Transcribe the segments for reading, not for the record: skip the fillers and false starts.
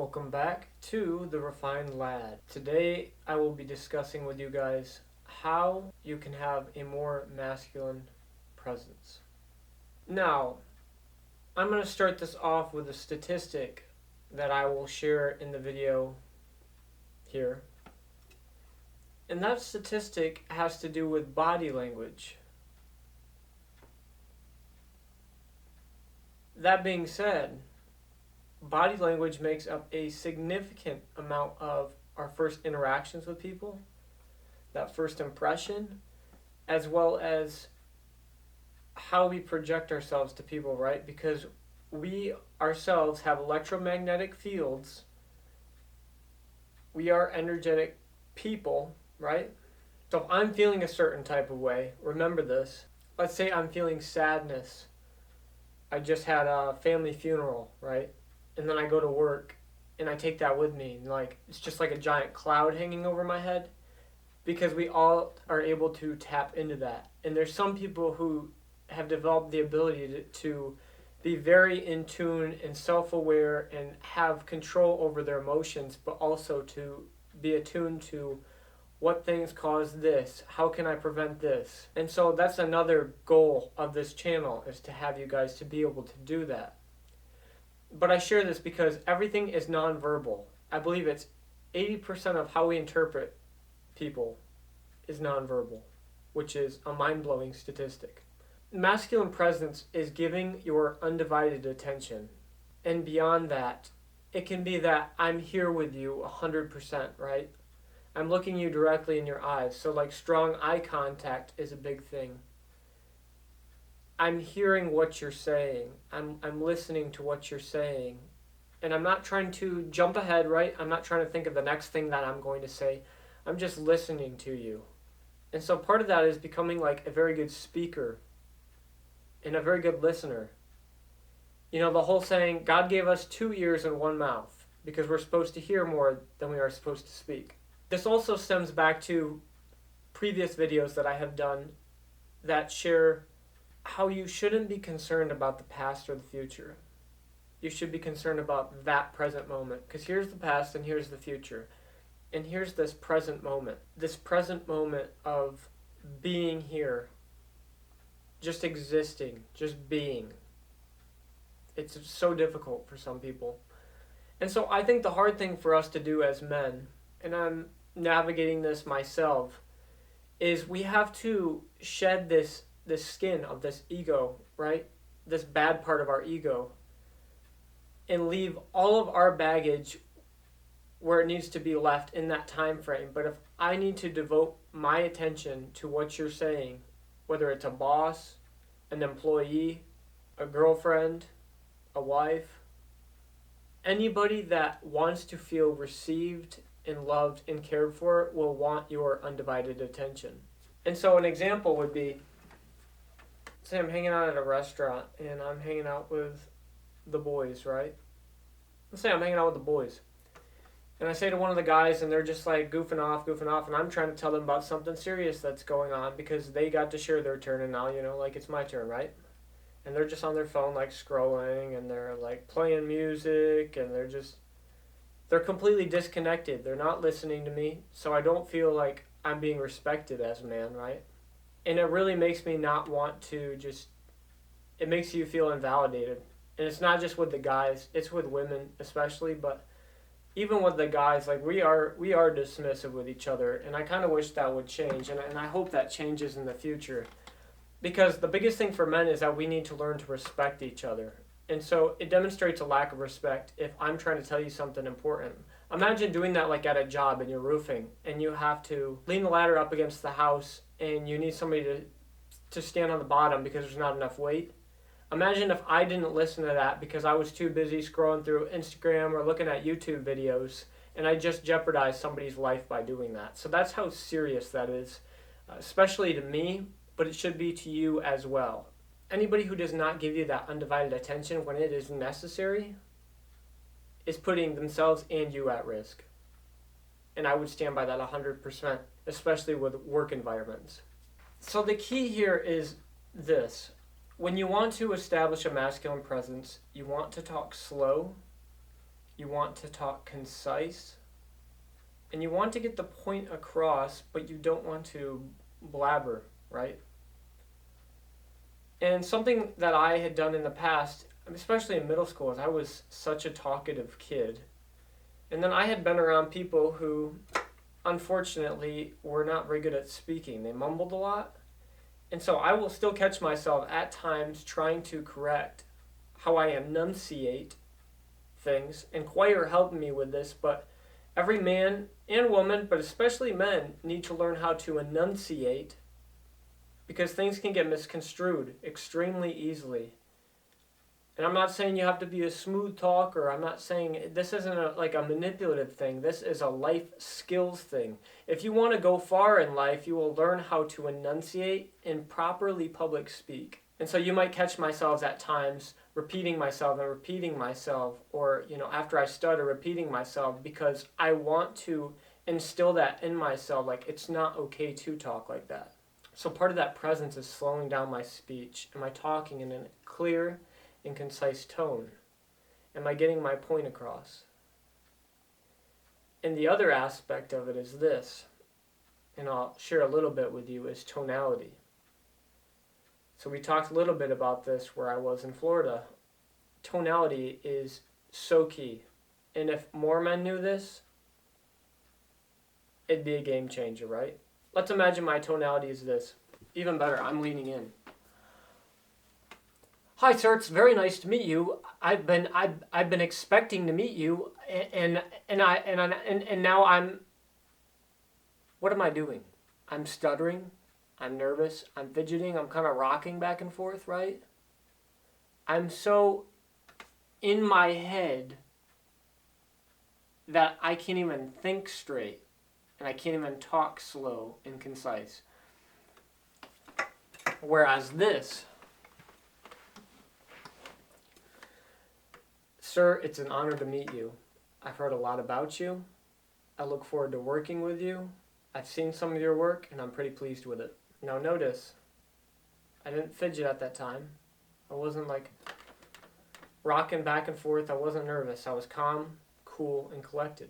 Welcome back to The Refined Lad. Today I will be discussing with you guys how you can have a more masculine presence. Now, I'm going to start this off with a statistic that I will share in the video here. And that statistic has to do with body language. That being said, body language makes up a significant amount of our first interactions with people, that first impression, as well as how we project ourselves to people, right? Because we ourselves have electromagnetic fields. We are energetic people, right? So if I'm feeling a certain type of way, remember this. Let's say I'm feeling sadness. I just had a family funeral, right? And then I go to work and I take that with me. Like, it's just like a giant cloud hanging over my head, because we all are able to tap into that. And there's some people who have developed the ability to be very in tune and self-aware and have control over their emotions, but also to be attuned to what things cause this, how can I prevent this. And so that's another goal of this channel, is to have you guys to be able to do that. But I share this because everything is nonverbal. I believe it's 80% of how we interpret people is nonverbal, which is a mind-blowing statistic. Masculine presence is giving your undivided attention. And beyond that, it can be that I'm here with you 100%, right? I'm looking you directly in your eyes. So like strong eye contact is a big thing. I'm hearing what you're saying. I'm listening to what you're saying. And I'm not trying to jump ahead, right? I'm not trying to think of the next thing that I'm going to say. I'm just listening to you. And so part of that is becoming like a very good speaker and a very good listener. You know, the whole saying, God gave us 2 ears and 1 mouth, because we're supposed to hear more than we are supposed to speak. This also stems back to previous videos that I have done that share how you shouldn't be concerned about the past or the future. You should be concerned about that present moment, because here's the past and here's the future. And here's this present moment of being here, just existing, just being. It's so difficult for some people. And so I think the hard thing for us to do as men, and I'm navigating this myself, is we have to shed this skin of this ego, right? This bad part of our ego, and leave all of our baggage where it needs to be left in that time frame. But if I need to devote my attention to what you're saying, whether it's a boss, an employee, a girlfriend, a wife, anybody that wants to feel received and loved and cared for will want your undivided attention. And so an example would be, say I'm hanging out at a restaurant and I'm hanging out with the boys, right? Let's say I'm hanging out with the boys. And I say to one of the guys, and they're just like goofing off, and I'm trying to tell them about something serious that's going on, because they got to share their turn, and now, like it's my turn, right? And they're just on their phone, like scrolling, and they're like playing music, and they're completely disconnected. They're not listening to me, so I don't feel like I'm being respected as a man, right? And it really makes me not want to it makes you feel invalidated. And it's not just with the guys, it's with women especially, but even with the guys, like we are dismissive with each other, and I kind of wish that would change, and I hope that changes in the future. Because the biggest thing for men is that we need to learn to respect each other. And so it demonstrates a lack of respect if I'm trying to tell you something important. Imagine doing that like at a job and you're roofing, and you have to lean the ladder up against the house, and you need somebody to stand on the bottom because there's not enough weight. Imagine if I didn't listen to that because I was too busy scrolling through Instagram or looking at YouTube videos, and I just jeopardized somebody's life by doing that. So that's how serious that is, especially to me, but it should be to you as well. Anybody who does not give you that undivided attention when it is necessary is putting themselves and you at risk. And I would stand by that 100%, especially with work environments. So the key here is this. When you want to establish a masculine presence, you want to talk slow, You want to talk concise. And you want to get the point across, but you don't want to blabber, right? And something that I had done in the past, especially in middle school, is I was such a talkative kid. And then I had been around people who, unfortunately, were not very good at speaking. They mumbled a lot. And so I will still catch myself at times trying to correct how I enunciate things. And choir helped me with this, but every man and woman, but especially men, need to learn how to enunciate because things can get misconstrued extremely easily. And I'm not saying you have to be a smooth talker. I'm not saying this isn't like a manipulative thing. This is a life skills thing. If you want to go far in life, you will learn how to enunciate and properly public speak. And so you might catch myself at times repeating myself, or, after I stutter, repeating myself because I want to instill that in myself, like it's not okay to talk like that. So part of that presence is slowing down my speech. Am I talking in a clear and concise tone? Am I getting my point across? And the other aspect of it is this, and I'll share a little bit with you, is tonality. So we talked a little bit about this where I was in Florida. Tonality is so key. And if more men knew this, it'd be a game changer, right? Let's imagine my tonality is this. Even better, I'm leaning in. Hi, sir. It's very nice to meet you. I've been expecting to meet you, and now I'm. What am I doing? I'm stuttering. I'm nervous. I'm fidgeting. I'm kind of rocking back and forth, right? I'm so in my head that I can't even think straight, and I can't even talk slow and concise. Whereas this, sir, it's an honor to meet you. I've heard a lot about you. I look forward to working with you. I've seen some of your work, and I'm pretty pleased with it. Now notice, I didn't fidget at that time. I wasn't like rocking back and forth. I wasn't nervous. I was calm, cool, and collected.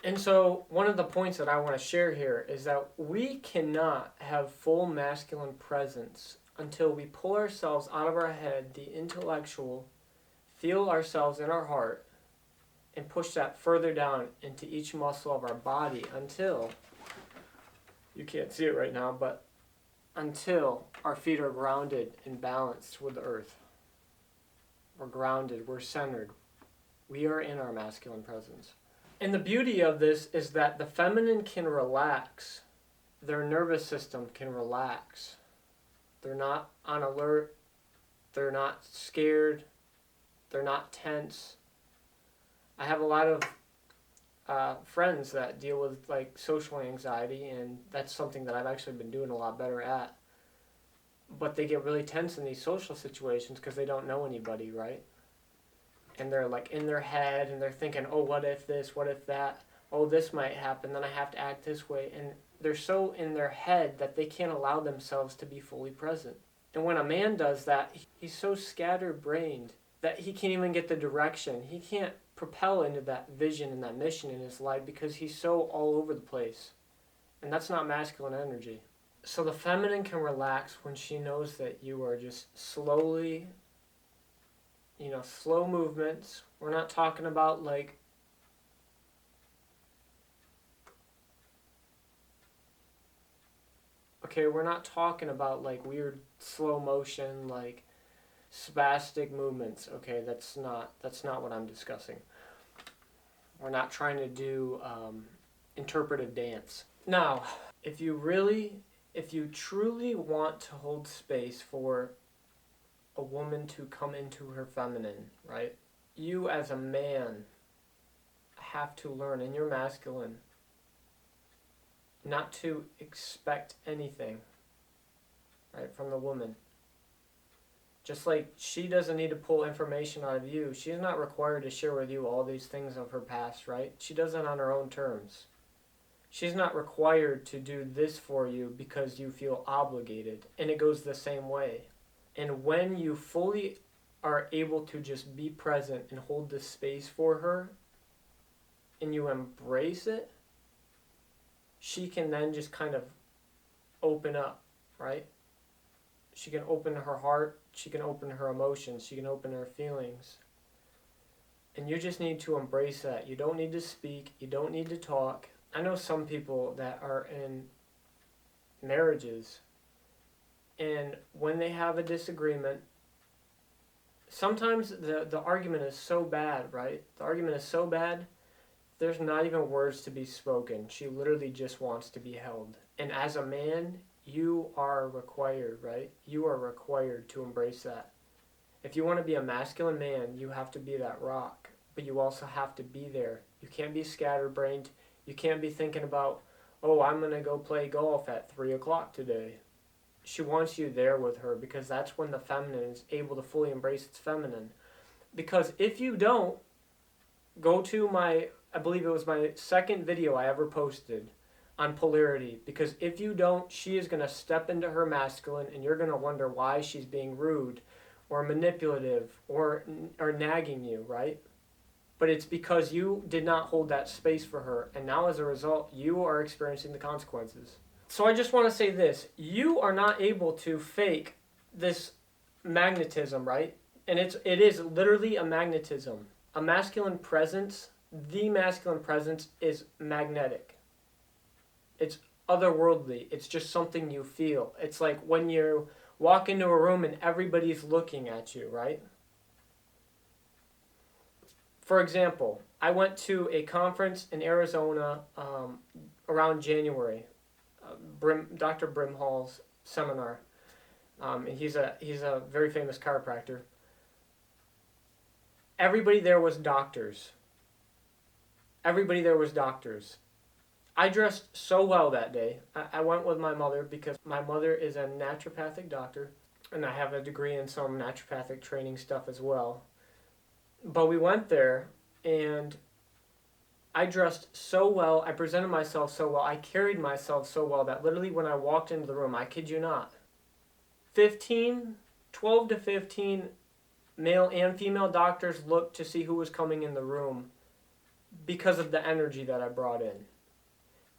And so one of the points that I want to share here is that we cannot have full masculine presence until we pull ourselves out of our head, the intellectual, feel ourselves in our heart, and push that further down into each muscle of our body until, you can't see it right now, but until our feet are grounded and balanced with the earth. We're grounded, we're centered. We are in our masculine presence. And the beauty of this is that the feminine can relax. Their nervous system can relax. They're not on alert. They're not scared. They're not tense. I have a lot of friends that deal with like social anxiety, and that's something that I've actually been doing a lot better at. But they get really tense in these social situations because they don't know anybody, right? And they're like in their head, and they're thinking, oh, what if this, what if that? Oh, this might happen, then I have to act this way. And they're so in their head that they can't allow themselves to be fully present. And when a man does that, he's so scatterbrained that he can't even get the direction. He can't propel into that vision and that mission in his life because he's so all over the place. And that's not masculine energy. So the feminine can relax when she knows that you are just slowly, slow movements. We're not talking about like we're not talking about like weird slow motion, like spastic movements. Okay, that's not what I'm discussing. We're not trying to do interpretive dance. Now, if you truly want to hold space for a woman to come into her feminine, right? You as a man have to learn in your masculine not to expect anything, right, from the woman. Just like she doesn't need to pull information out of you, she's not required to share with you all these things of her past, right? She does it on her own terms. She's not required to do this for you because you feel obligated, and it goes the same way. And when you fully are able to just be present and hold this space for her, and you embrace it, she can then just kind of open up, right? She can open her heart, she can open her emotions, she can open her feelings. And you just need to embrace that. You don't need to speak, you don't need to talk. I know some people that are in marriages, and when they have a disagreement, sometimes the argument is so bad, right? The argument is so bad, there's not even words to be spoken. She literally just wants to be held. And as a man, you are required, right? You are required to embrace that. If you want to be a masculine man, you have to be that rock. But you also have to be there. You can't be scatterbrained. You can't be thinking about, oh, I'm going to go play golf at 3 o'clock today. She wants you there with her, because that's when the feminine is able to fully embrace its feminine. Because if you don't, go to I believe it was my second video I ever posted on polarity. Because if you don't, she is going to step into her masculine, and you're going to wonder why she's being rude or manipulative or nagging you, right? But it's because you did not hold that space for her, and now as a result, you are experiencing the consequences. So I just want to say this. You are not able to fake this magnetism, right? And it is literally a magnetism. A masculine presence, the masculine presence is magnetic. It's otherworldly. It's just something you feel. It's like when you walk into a room and everybody's looking at you, right? For example, I went to a conference in Arizona around January, Dr. Brimhall's seminar. And he's a very famous chiropractor. Everybody there was doctors. Everybody there was doctors. I dressed so well that day. I went with my mother because my mother is a naturopathic doctor, and I have a degree in some naturopathic training stuff as well. But we went there, and I dressed so well, I presented myself so well, I carried myself so well that literally when I walked into the room, I kid you not, 12 to 15 male and female doctors looked to see who was coming in the room because of the energy that I brought in.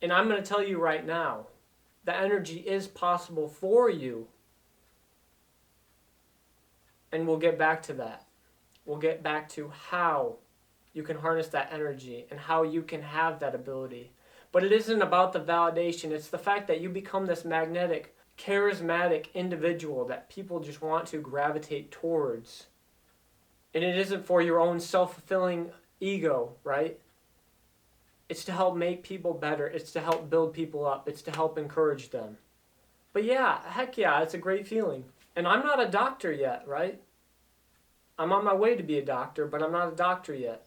And I'm going to tell you right now, the energy is possible for you. And we'll get back to that. We'll get back to how you can harness that energy and how you can have that ability. But it isn't about the validation. It's the fact that you become this magnetic, charismatic individual that people just want to gravitate towards. And it isn't for your own self-fulfilling ego, right? It's to help make people better. It's to help build people up. It's to help encourage them. But yeah, heck yeah, it's a great feeling. And I'm not a doctor yet, right? I'm on my way to be a doctor, but I'm not a doctor yet.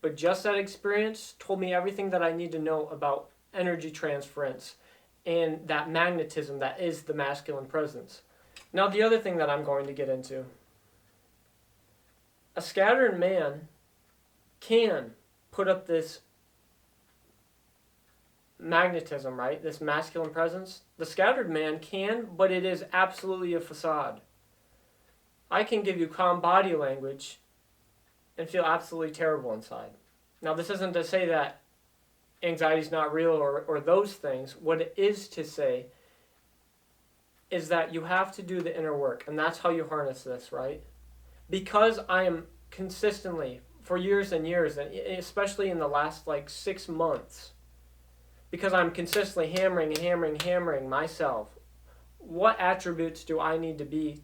But just that experience told me everything that I need to know about energy transference and that magnetism that is the masculine presence. Now, the other thing that I'm going to get into. A scattered man can put up this magnetism, right? This masculine presence. The scattered man can, but it is absolutely a facade. I can give you calm body language and feel absolutely terrible inside. Now, this isn't to say that anxiety is not real or those things. What it is to say is that you have to do the inner work, and that's how you harness this, right? Because I am consistently, for years and years, and especially in the last 6 months, because I'm consistently hammering myself, what attributes do I need to be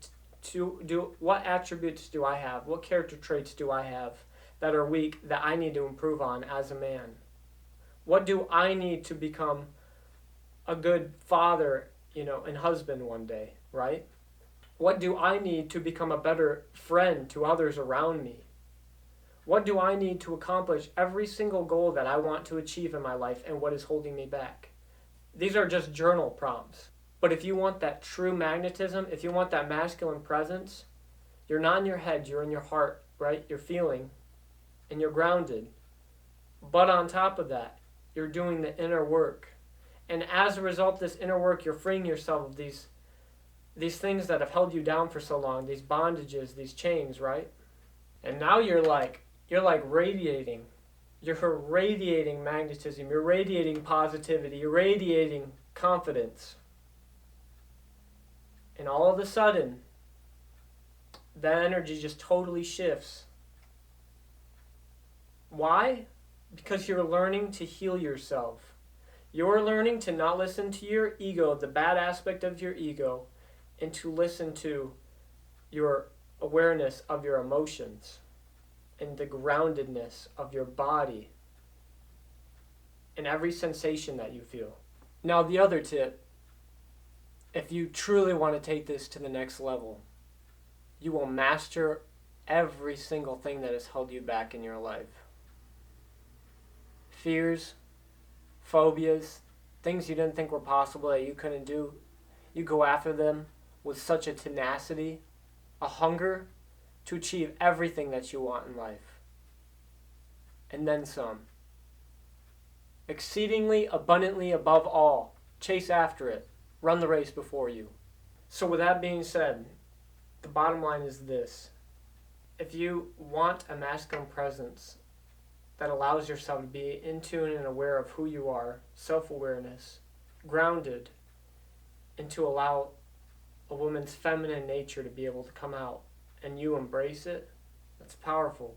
what attributes do I have? What character traits do I have that are weak that I need to improve on as a man? What do I need to become a good father, and husband one day, right? What do I need to become a better friend to others around me? What do I need to accomplish every single goal that I want to achieve in my life, and what is holding me back? These are just journal prompts. But if you want that true magnetism, if you want that masculine presence, you're not in your head, you're in your heart, right? You're feeling, and you're grounded. But on top of that, you're doing the inner work. And as a result of this inner work, you're freeing yourself of these these things that have held you down for so long, these bondages, these chains, right? And now you're like radiating. You're radiating magnetism. You're radiating positivity. You're radiating confidence. And all of a sudden, that energy just totally shifts. Why? Because you're learning to heal yourself. You're learning to not listen to your ego, the bad aspect of your ego, and to listen to your awareness of your emotions and the groundedness of your body and every sensation that you feel. Now, the other tip, if you truly want to take this to the next level, you will master every single thing that has held you back in your life. Fears, phobias, things you didn't think were possible that you couldn't do, you go after them with such a tenacity, a hunger to achieve everything that you want in life. And then some. Exceedingly, abundantly, above all. Chase after it. Run the race before you. So with that being said, the bottom line is this. If you want a masculine presence that allows yourself to be in tune and aware of who you are, self-awareness, grounded, and to allow a woman's feminine nature to be able to come out and you embrace it, that's powerful.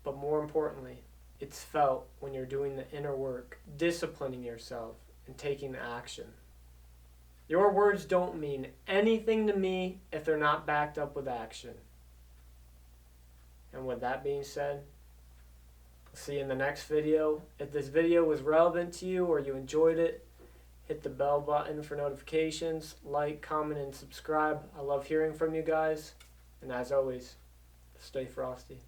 But more importantly, it's felt when you're doing the inner work, disciplining yourself and taking the action. Your words don't mean anything to me if they're not backed up with action. And with that being said, I'll see you in the next video. If this video was relevant to you or you enjoyed it, hit the bell button for notifications, like, comment, and subscribe. I love hearing from you guys. And as always, stay frosty.